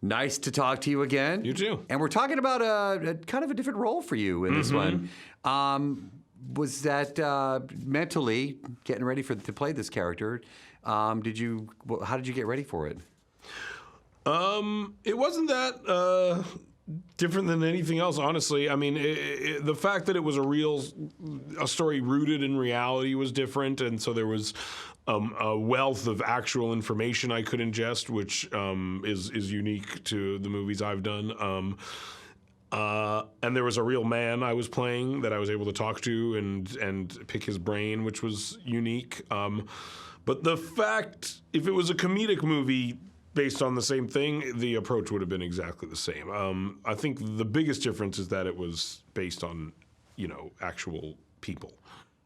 Nice to talk to you again. You too. And we're talking about a kind of a different role for you in this one. Was that mentally getting ready to play this character? How did you get ready for it? It wasn't that different than anything else, honestly. I mean, the fact that it was a story rooted in reality was different, and so there was a wealth of actual information I could ingest, which is unique to the movies I've done. And there was a real man I was playing that I was able to talk to and pick his brain, which was unique. But the fact, if it was a comedic movie based on the same thing, the approach would have been exactly the same. I think the biggest difference is that it was based on, actual people.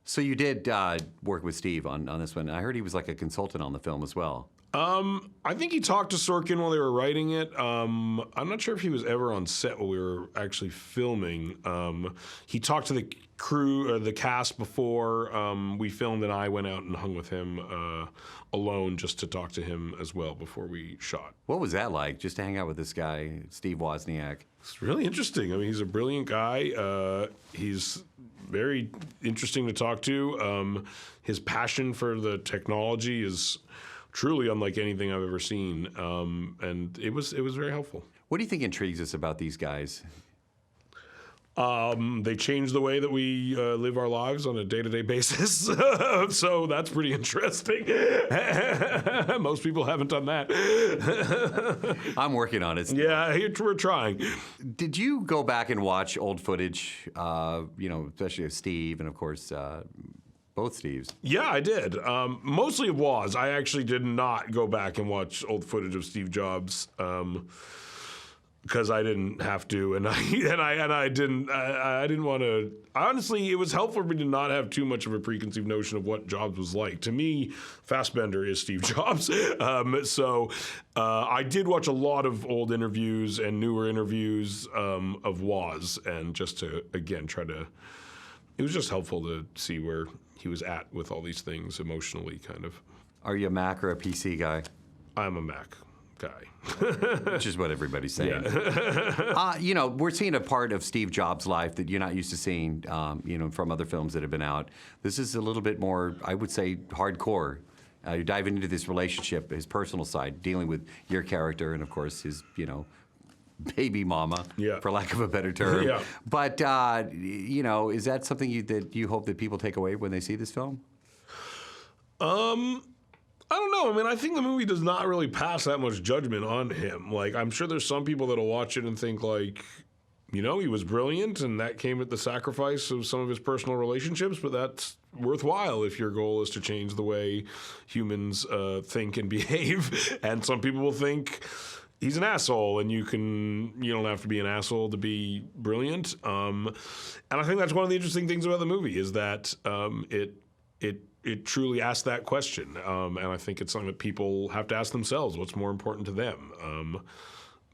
So you did work with Steve on this one. I heard he was like a consultant on the film as well. I think he talked to Sorkin while they were writing it. I'm not sure if he was ever on set while we were actually filming. He talked to the crew or the cast before we filmed, and I went out and hung with him alone just to talk to him as well before we shot. What was that like, just to hang out with this guy, Steve Wozniak? It's really interesting. I mean, he's a brilliant guy. He's very interesting to talk to. His passion for the technology is truly unlike anything I've ever seen, and it was very helpful. What do you think intrigues us about these guys? They change the way that we live our lives on a day-to-day basis, so that's pretty interesting. Most people haven't done that. I'm working on it. Yeah, we're trying. Did you go back and watch old footage, especially of Steve and, of course, both Steves? Yeah, I did. Mostly of Woz. I actually did not go back and watch old footage of Steve Jobs because I didn't have to, and I didn't want to. Honestly, it was helpful for me to not have too much of a preconceived notion of what Jobs was like. To me, Fassbender is Steve Jobs. So I did watch a lot of old interviews and newer interviews of Woz, and just to again try to. It was just helpful to see where he was at with all these things emotionally, kind of. Are you a Mac or a PC guy? I'm a Mac guy. Which is what everybody's saying. Yeah. We're seeing a part of Steve Jobs' life that you're not used to seeing, from other films that have been out. This is a little bit more, I would say, hardcore. You're diving into this relationship, his personal side, dealing with your character and, of course, his, baby mama, for lack of a better term. Yeah. But, is that something that you hope that people take away when they see this film? I don't know. I mean, I think the movie does not really pass that much judgment on him. Like, I'm sure there's some people that'll watch it and think, like, he was brilliant and that came at the sacrifice of some of his personal relationships, but that's worthwhile if your goal is to change the way humans think and behave. And some people will think he's an asshole, and you don't have to be an asshole to be brilliant. And I think that's one of the interesting things about the movie is that it truly asks that question. And I think it's something that people have to ask themselves, what's more important to them?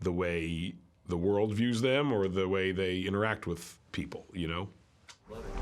The way the world views them or the way they interact with people, Love it.